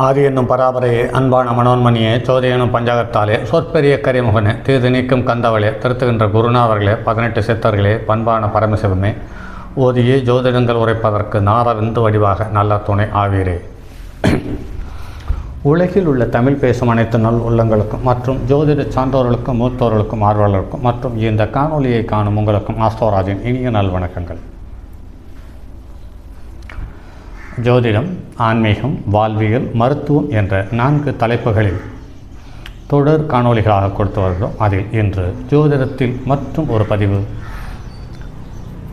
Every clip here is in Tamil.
ஆதி என்னும் பராபரையே, அன்பான மனோன்மணியே, சோதி எனும் பஞ்சாகத்தாலே, சொற்பெரிய கரிமுகனே, தீது நீக்கும் கந்தவளே, திருத்துகின்ற குருநாதர்களே, 18 சித்தர்களே, பண்பான பரமசிவமே, ஓதியே ஜோதிடங்கள் உரைப்பதற்கு நாரவிந்து வடிவாக நல்ல துணை ஆவீரே. உலகில் உள்ள தமிழ் பேசும் அனைத்து நல் உள்ளங்களுக்கும் மற்றும் ஜோதிட சான்றோர்களுக்கும் மூத்தோர்களுக்கும் ஆர்வலர்களுக்கும் மற்றும் இந்த காணொலியை காணும் உங்களுக்கும் ஆஸ்ட்ரோராஜின் இனிய நல்வணக்கங்கள். ஜோதிடம், ஆன்மீகம், வாழ்வியல், மருத்துவம் என்ற 4 தலைப்புகளில் தொடர் காணொலிகளாக கொடுத்து வருகிறோம். அதில் இன்று ஜோதிடத்தில் மற்றும் ஒரு பதிவு,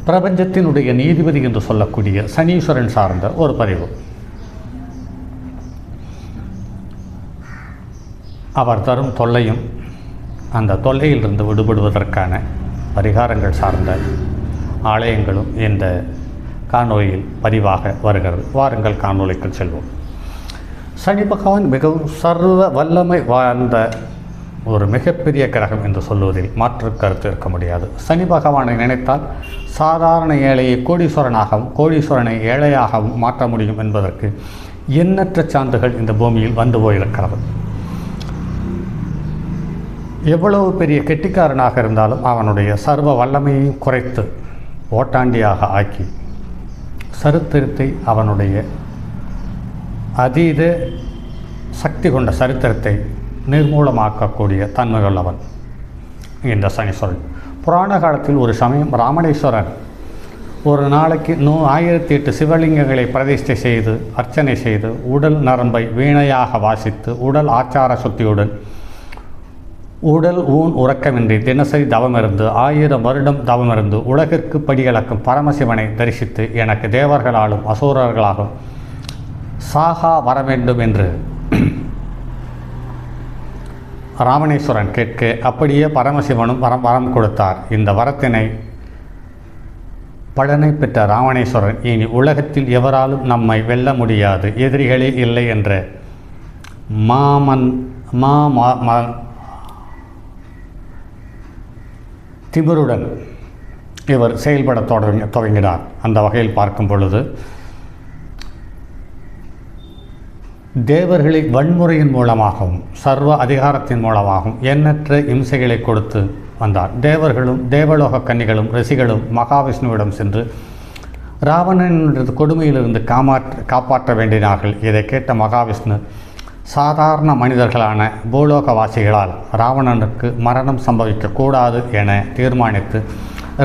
பிரபஞ்சத்தினுடைய நீதிபதி என்று சொல்லக்கூடிய சனீஸ்வரன் சார்ந்த ஒரு பதிவு. அவர் தரும் தொல்லையும் அந்த தொல்லையிலிருந்து விடுபடுவதற்கான பரிகாரங்கள் சார்ந்த ஆலயங்களும் இந்த காணொலியில் பதிவாக வருகிறது. வாருங்கள் காணொலிக்கு செல்வோம். சனி பகவான் மிகவும் சர்வ வல்லமை வாழ்ந்த ஒரு மிகப்பெரிய கிரகம் என்று சொல்வதில் மாற்று கருத்து இருக்க முடியாது. சனி பகவானை நினைத்தால் சாதாரண ஏழையை கோடீஸ்வரனாகவும் கோடீஸ்வரனை ஏழையாகவும் மாற்ற முடியும் என்பதற்கு எண்ணற்ற சான்றுகள் இந்த பூமியில் வந்து போயிருக்கிறது. எவ்வளவு பெரிய கெட்டிக்காரனாக இருந்தாலும் அவனுடைய சர்வ வல்லமையையும் குறைத்து ஓட்டாண்டியாக ஆக்கி சரித்திரத்தை, அவனுடைய அதீத சக்தி கொண்ட சரித்திரத்தை நிர்மூலமாக்கக்கூடிய தன்மையுள்ளவன் இந்த சனீஸ்வரன். புராண காலத்தில் ஒரு சமயம் ராமணேஸ்வரன் ஒரு நாளைக்கு 1008 சிவலிங்கங்களை பிரதிஷ்டை செய்து அர்ச்சனை செய்து உடல் நரம்பை வீணையாக வாசித்து உடல் ஆச்சார சுத்தியுடன் உடல் ஊன் உறக்கமின்றி தினசரி தவமிருந்து 1000 வருடம் தவமிருந்து உலகிற்கு படியளக்கும் பரமசிவனை தரிசித்து எனக்கு தேவர்களாலும் அசூரர்களாலும் சாகா வர வேண்டும் என்று ராமணேஸ்வரன் கேட்க, அப்படியே பரமசிவனும் வரம் கொடுத்தார். இந்த வரத்தினை பலனை பெற்ற ராமணேஸ்வரன் இனி உலகத்தில் எவராலும் நம்மை வெல்ல முடியாது, எதிரிகளே இல்லை என்ற திமிருடன் இவர் செயல்பட தொடங்கினார். அந்த வகையில் பார்க்கும் பொழுது தேவர்களை வன்முறையின் மூலமாகவும் சர்வ அதிகாரத்தின் மூலமாகவும் எண்ணற்ற இம்சைகளை கொடுத்து வந்தார். தேவர்களும் தேவலோக கன்னிகளும் ரிஷிகளும் மகாவிஷ்ணுவிடம் சென்று ராவணனின் கொடுமையிலிருந்து காப்பாற்ற வேண்டினார்கள். இதை கேட்ட மகாவிஷ்ணு சாதாரண மனிதர்களான பூலோகவாசிகளால் ராவணனுக்கு மரணம் சம்பவிக்கக்கூடாது என தீர்மானித்து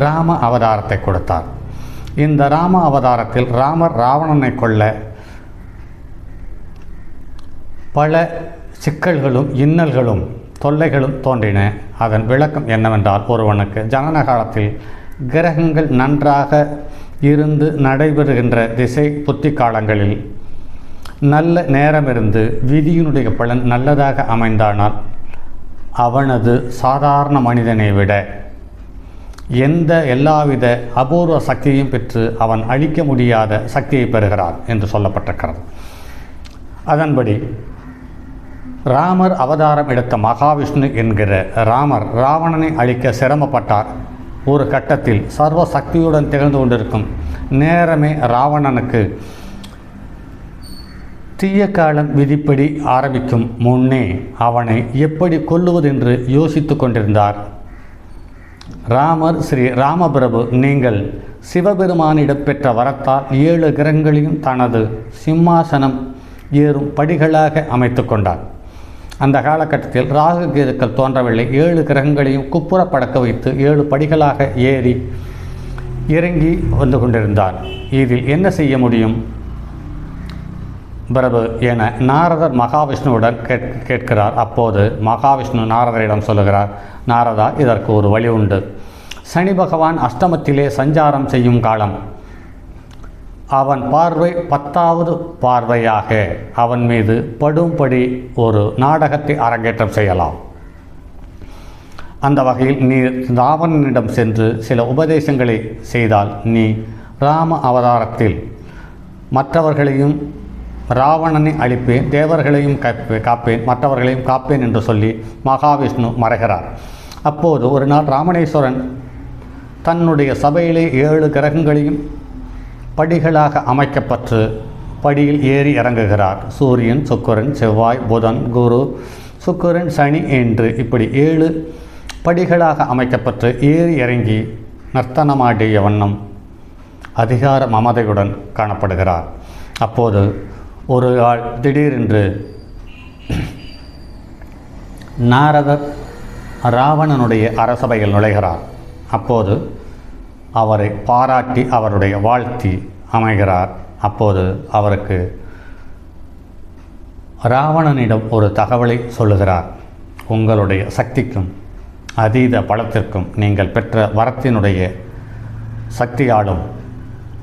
ராம அவதாரத்தை கொடுத்தார். இந்த ராம அவதாரத்தில் ராமர் ராவணனை கொல்ல பல சிக்கல்களும் இன்னல்களும் தொல்லைகளும் தோன்றின. அதன் விளக்கம் என்னவென்றால், ஒருவனுக்கு ஜனன காலத்தில் கிரகங்கள் நன்றாக இருந்து நடைபெறுகின்ற திசை புத்தி காலங்களில் நல்ல நேரமிருந்து விதியினுடைய பலன் நல்லதாக அமைந்தானால் அவனது சாதாரண மனிதனை விட எல்லாவித அபூர்வ சக்தியையும் பெற்று அவன் அழிக்க முடியாத சக்தியை பெறுகிறார் என்று சொல்லப்பட்டிருக்கிறது. அதன்படி ராமர் அவதாரம் எடுத்த மகாவிஷ்ணு என்கிற ராமர் ராவணனை அழிக்க சிரமப்பட்டார். ஒரு கட்டத்தில் சர்வ சக்தியுடன் திகழ்ந்து கொண்டிருக்கும் நேரமே ராவணனுக்கு தீய காலம் விதிப்படி ஆரம்பிக்கும் முன்னே அவனை எப்படி கொல்லுவதென்று யோசித்து கொண்டிருந்தார். ராமர், ஸ்ரீ ராமபிரபு, நீங்கள் சிவபெருமானிடம் பெற்ற வரத்தால் 7 கிரகங்களையும் தனது சிம்மாசனம் ஏறும் படிகளாக அமைத்து கொண்டார். அந்த காலகட்டத்தில் ராகு கேதுக்கள் தோன்றவில்லை. 7 கிரகங்களையும் குப்புற படக்க வைத்து 7 படிகளாக ஏறி இறங்கி வந்து கொண்டிருந்தார். இதில் என்ன செய்ய முடியும் பிரபு என நாரதர் மகாவிஷ்ணுவுடன் கேட்கிறார். அப்போது மகாவிஷ்ணு நாரதரிடம் சொல்லுகிறார், நாரதா, இதற்கு ஒரு வழி உண்டு. சனி பகவான் அஷ்டமத்திலே சஞ்சாரம் செய்யும் காலம். அவன் பார்வை 10வது பார்வையாக அவன் மீது படும்படி ஒரு நாடகத்தை அரங்கேற்றம் செய்யலாம். அந்த வகையில் நீ ராவணனிடம் சென்று சில உபதேசங்களை செய்தால் நீ ராம அவதாரத்தில் மற்றவர்களையும் ராவணனை அழிப்பேன், தேவர்களையும் காப்பேன், மற்றவர்களையும் காப்பேன் என்று சொல்லி மகாவிஷ்ணு மறைகிறார். அப்போது ஒரு நாள் ராமணேஸ்வரன் தன்னுடைய சபையிலே 7 கிரகங்களையும் படிகளாக அமைக்கப்பட்டு படியில் ஏறி இறங்குகிறார். சூரியன், சுக்கிரன், செவ்வாய், புதன், குரு, சுக்கிரன், சனி என்று இப்படி 7 படிகளாக அமைக்கப்பட்டு ஏறி இறங்கி நர்த்தனமாடிய வண்ணம் அதிகார மமதையுடன் காணப்படுகிறார். அப்போது ஒரு ஆள் திடீரென்று நாரதர் ராவணனுடைய அரசபையில் நுழைகிறார். அப்போது அவரை பாராட்டி அவருடைய வாழ்த்தி அமைகிறார். அப்போது அவருக்கு ராவணனிடம் ஒரு தகவலை சொல்லுகிறார். உங்களுடைய சக்திக்கும் அதீத பலத்திற்கும் நீங்கள் பெற்ற வரத்தினுடைய சக்தியாலும்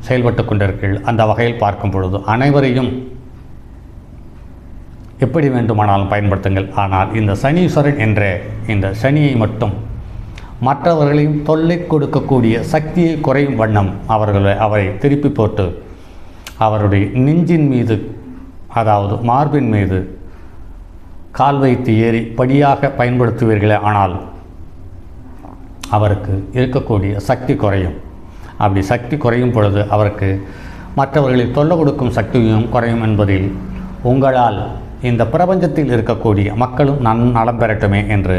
செயல்பட்டு கொண்டிருக்கிறீர்கள். அந்த வகையில் பார்க்கும் பொழுது அனைவரையும் எப்படி வேண்டுமானாலும் பயன்படுத்துங்கள். ஆனால் இந்த சனீஸ்வரன் என்ற இந்த சனியை மட்டும் மற்றவர்களையும் தொல்லை கொடுக்கக்கூடிய சக்தியை குறையும் வண்ணம் அவரை திருப்பி போட்டு அவருடைய நெஞ்சின் மீது, அதாவது மார்பின் மீது கால் வைத்து ஏறி படியாக பயன்படுத்துவீர்களே, ஆனால் அவருக்கு இருக்கக்கூடிய சக்தி குறையும். அப்படி சக்தி குறையும் பொழுது அவருக்கு மற்றவர்களை தொல்லை கொடுக்கும் சக்தியும் குறையும் என்பதில் உங்களால் இந்த பிரபஞ்சத்தில் இருக்கக்கூடிய மக்களும் நலம் பெறட்டுமே என்று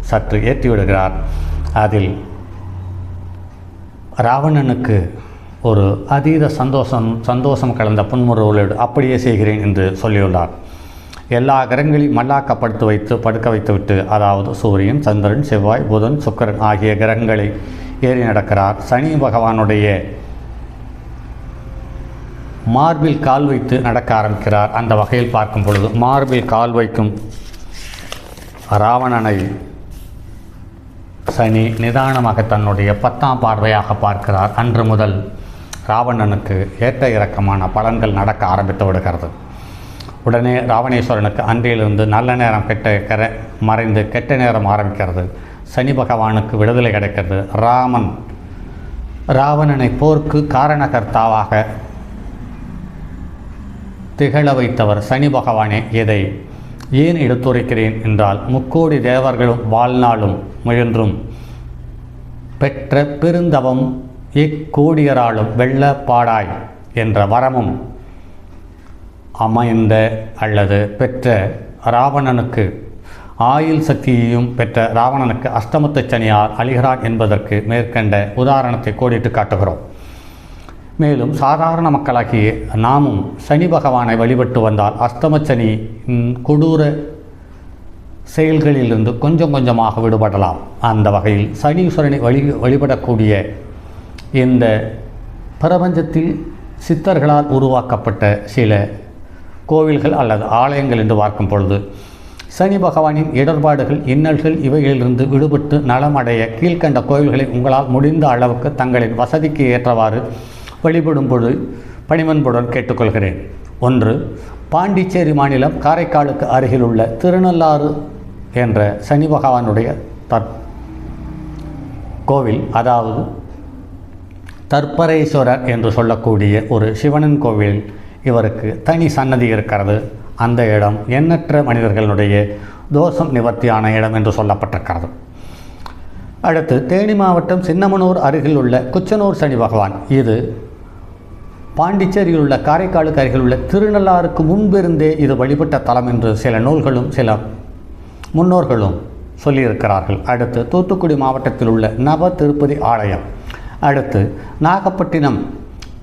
சற்று ஏற்றிவிடுகிறார். அதில் ராவணனுக்கு ஒரு அதீத சந்தோஷம் கலந்த புன்முறுவலோடு அப்படியே செய்கிறேன் என்று சொல்லியுள்ளார். எல்லா கிரகங்களையும் மல்லாக்கப்படுத்து படுக்க வைத்துவிட்டு, அதாவது சூரியன், சந்திரன், செவ்வாய், புதன், சுக்கிரன் ஆகிய கிரகங்களை ஏறி நடக்கிறார். சனி பகவானுடைய மார்பில் கால் வைத்து நடக்க ஆரம்பிக்கிறார். அந்த வகையில் பார்க்கும் பொழுது மார்பில் கால் வைக்கும் ராவணனை சனி நிதானமாக தன்னுடைய 10ஆம் பார்வையாக பார்க்கிறார். அன்று முதல் ராவணனுக்கு ஏற்ற இறக்கமான பலன்கள் நடக்க ஆரம்பித்து விடுகிறது. உடனே ராவணேஸ்வரனுக்கு அன்றையிலிருந்து நல்ல நேரம் மறைந்து கெட்ட நேரம் ஆரம்பிக்கிறது. சனி பகவானுக்கு விடுதலை கிடைக்கிறது. ராவணனை போருக்கு காரணகர்த்தாவாக திகழ வைத்தவர் சனி பகவானே. இதை ஏன் எடுத்துரைக்கிறேன் என்றால், 3,000,000 தேவர்களும் வாழ்நாளும் முயன்றும் பெற்ற பெருந்தவம் இக்கோடியராலும் வெள்ளப்பாடாய் என்ற வரமும் அமைந்த அல்லது பெற்ற ராவணனுக்கு ஆயுள் சக்தியையும் பெற்ற ராவணனுக்கு அஷ்டமத்து சனியார் அழிகிறான் என்பதற்கு மேற்கண்ட உதாரணத்தை கோடிட்டு காட்டுகிறோம். மேலும் சாதாரண மக்களாகிய நாமும் சனி பகவானை வழிபட்டு வந்தால் அஷ்டமச்சனி கொடூர செயல்களிலிருந்து கொஞ்சம் கொஞ்சமாக விடுபடலாம். அந்த வகையில் சனீஸ்வரனை வழிபடக்கூடிய இந்த பிரபஞ்சத்தில் சித்தர்களால் உருவாக்கப்பட்ட சில கோவில்கள் அல்லது ஆலயங்கள் என்று பார்க்கும் பொழுது சனி பகவானின் இடர்பாடுகள், இன்னல்கள் இவைகளிலிருந்து விடுபட்டு நலமடைய கீழ்கண்ட கோவில்களை உங்களால் முடிந்த அளவுக்கு தங்களின் வசதிக்கு ஏற்றவாறு வழிபடும் பொழுது பணிவன்புடன் கேட்டுக்கொள்கிறேன். 1. பாண்டிச்சேரி மாநிலம் காரைக்காலுக்கு அருகிலுள்ள திருநள்ளாறு என்ற சனி பகவானுடைய கோவில், அதாவது தர்ப்பரேஸ்வரர் என்று சொல்லக்கூடிய ஒரு சிவனின் கோவில். இவருக்கு தனி சன்னதி இருக்கிறது. அந்த இடம் எண்ணற்ற மனிதர்களுடைய தோஷம் நிவர்த்தியான இடம் என்று சொல்லப்பட்டிருக்கிறது. அடுத்து தேனி மாவட்டம் சின்னமனூர் அருகில் உள்ள குச்சனூர் சனி பகவான். இது பாண்டிச்சேரியில் உள்ள காரைக்காலுக்கு அருகில் உள்ள திருநள்ளாறுக்கு முன்பிருந்தே இது வழிபட்ட தலம் என்று சில நூல்களும் சில முன்னோர்களும் சொல்லியிருக்கிறார்கள். அடுத்து தூத்துக்குடி மாவட்டத்தில் உள்ள நவ திருப்பதி ஆலயம். அடுத்து நாகப்பட்டினம்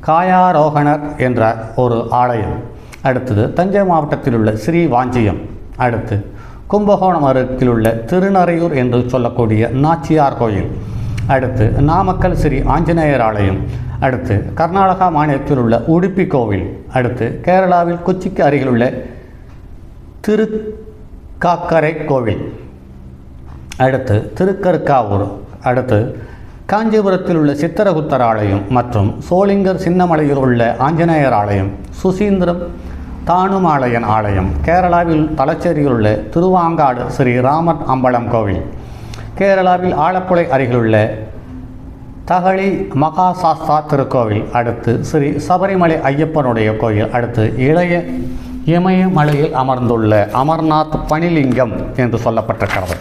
காயாரோகணர் என்ற ஒரு ஆலயம். அடுத்தது தஞ்சை மாவட்டத்தில் உள்ள ஸ்ரீ வாஞ்சியம். அடுத்து கும்பகோணம் அருகில் உள்ள திருநறையூர் என்று சொல்லக்கூடிய நாச்சியார் கோயில். அடுத்து நாமக்கல் ஸ்ரீ ஆஞ்சநேயர் ஆலயம். அடுத்து கர்நாடகா மாநிலத்தில் உள்ள உடுப்பி கோவில். அடுத்து கேரளாவில் கொச்சிக்கு அருகில் உள்ள திருக்காக்கரை கோவில். அடுத்து திருக்கருக்காவூர். அடுத்து காஞ்சிபுரத்தில் உள்ள சித்திரகுப்தர் ஆலயம் மற்றும் சோளிங்கர் சின்னமலையில் உள்ள ஆஞ்சநேயர் ஆலயம். சுசீந்திரம் தானுமாலயன் ஆலயம். கேரளாவில் தலச்சேரியில் உள்ள திருவாங்காடு ஸ்ரீ ராமர் அம்பலம் கோவில். கேரளாவில் ஆலப்புழை அருகிலுள்ள தகழி மகாசாஸ்தா திருக்கோவில். அடுத்து ஸ்ரீ சபரிமலை ஐயப்பனுடைய கோயில். அடுத்து இமயமலையில் அமர்ந்துள்ள அமர்நாத் பனிலிங்கம் என்று சொல்லப்பட்டிருக்கிறது.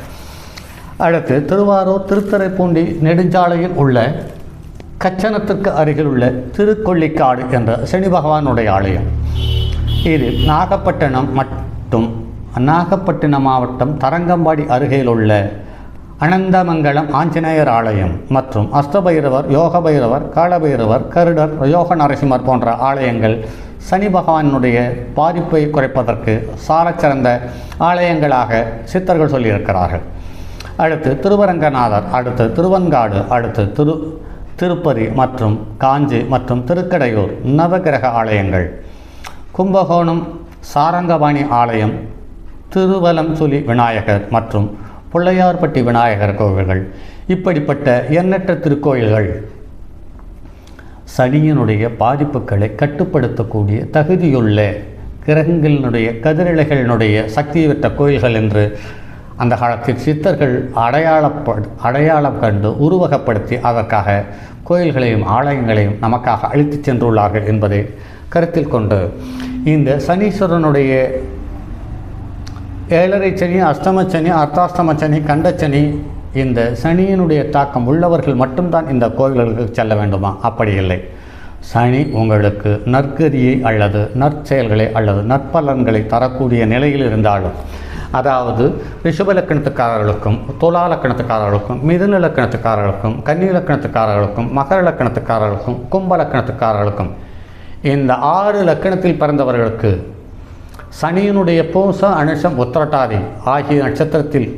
அடுத்து திருவாரூர் திருத்துறைப்பூண்டி நெடுஞ்சாலையில் உள்ள கச்சனத்திற்கு அருகிலுள்ள திருக்கொள்ளிக்காடு என்ற சனி பகவானுடைய ஆலயம். இது நாகப்பட்டினம் மாவட்டம் தரங்கம்பாடி அருகிலுள்ள அனந்தமங்கலம் ஆஞ்சநேயர் ஆலயம் மற்றும் அஷ்டபைரவர், யோகபைரவர், காலபைரவர், கருடர், யோக நரசிம்மர் போன்ற ஆலயங்கள் சனி பகவானுடைய பாதிப்பை குறைப்பதற்கு சாலச்சிறந்த ஆலயங்களாக சித்தர்கள் சொல்லியிருக்கிறார்கள். அடுத்து திருவரங்கநாதர், அடுத்து திருவன்காடு, அடுத்து திருப்பதி மற்றும் காஞ்சி மற்றும் திருக்கடையூர் நவகிரக ஆலயங்கள். கும்பகோணம் சாரங்கபாணி ஆலயம், திருவலம்சுலி விநாயகர் மற்றும் பிள்ளையார்பட்டி விநாயகர் கோவில்கள். இப்படிப்பட்ட எண்ணற்ற திருக்கோயில்கள் சனியினுடைய பாதிப்புகளை கட்டுப்படுத்தக்கூடிய தகுதியுள்ள கிரகங்களினுடைய கதிரலைகளினுடைய சக்தி பெற்ற கோயில்கள் என்று அந்த காலத்தில் சித்தர்கள் அடையாளம் கண்டு உருவகப்படுத்தி அதற்காக கோயில்களையும் ஆலயங்களையும் நமக்காக அழைத்து சென்றுள்ளார்கள் என்பதை கருத்தில் கொண்டு இந்த சனீஸ்வரனுடைய 7.5 சனி, அஷ்டமச்சனி, அர்த்தாஷ்டமச்சனி, கண்டச்சனி, இந்த சனியினுடைய தாக்கம் உள்ளவர்கள் மட்டும்தான் இந்த கோயில்களுக்கு செல்ல வேண்டுமா? அப்படி இல்லை. சனி உங்களுக்கு நற்கதியை அல்லது நற்செயல்களை அல்லது நற்பலன்களை தரக்கூடிய நிலையில் இருந்தாலும், அதாவது ரிஷப லக்கணத்துக்காரர்களுக்கும், துலா லக்கணத்துக்காரர்களுக்கும், மிதுன லக்கணத்துக்காரர்களுக்கும், கன்னி லக்கணத்துக்காரர்களுக்கும், மகர லக்கணத்துக்காரர்களுக்கும், கும்ப லக்கணத்துக்காரர்களுக்கும், இந்த 6 லக்கணத்தில் பிறந்தவர்களுக்கு சனியினுடைய பூச, அனுஷம், உத்திரட்டாதி ஆகிய நட்சத்திரத்தில்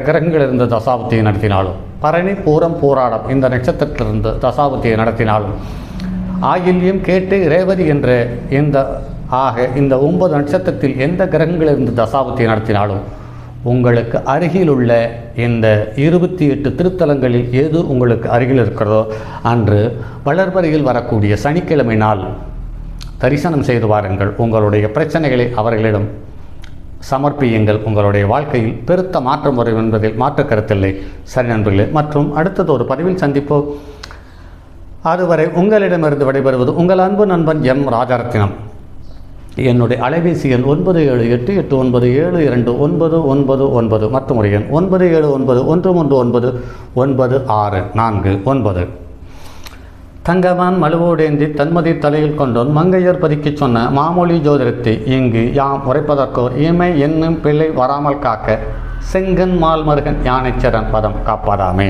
கிரகங்களிலிருந்து தசாபுத்தியை நடத்தினாலும், பரணி, பூரம், பூராடம் இந்த நட்சத்திரத்திலிருந்து தசாபுத்தியை நடத்தினாலும், ஆயில்யம், கேட்டு, ரேவதி என்ற இந்த 9 நட்சத்திரத்தில் எந்த கிரகங்களிலிருந்து தசாபுத்தியை நடத்தினாலும் உங்களுக்கு அருகிலுள்ள இந்த 28 திருத்தலங்களில் எது உங்களுக்கு அருகில் இருக்கிறதோ அன்று வளர்பறையில் வரக்கூடிய சனிக்கிழமை நாள் தரிசனம் செய்து வாருங்கள். உங்களுடைய பிரச்சனைகளை அவர்களிடம் சமர்ப்பியுங்கள். உங்களுடைய வாழ்க்கையில் பெருத்த மாற்றம் வரும் என்பதில் மாற்று கருத்தில்லை. சரி நண்பர்களே, மற்றும் அடுத்தது ஒரு பதிவில் சந்திப்போம். அதுவரை உங்களிடமிருந்து விடைபெறுவது உங்கள் அன்பு நண்பன் எம் ராஜரத்தினம். என்னுடைய அலைபேசி எண் 9788172999 மற்றும் ஒரு எண் 9791199649. தங்கவான் மலுவோடேந்தி தன்மதி தலையில் கொண்டோன் மங்கையர் பதுக்கிச் சொன்ன மாமொழி ஜோதிடத்தை இங்கு யாம் உரைப்பதற்கோர் இமை என்னும் பிள்ளை வராமல் காக்க செங்கன் மால்மருகன் யானைச்சரன் பதம் காப்பாதாமே.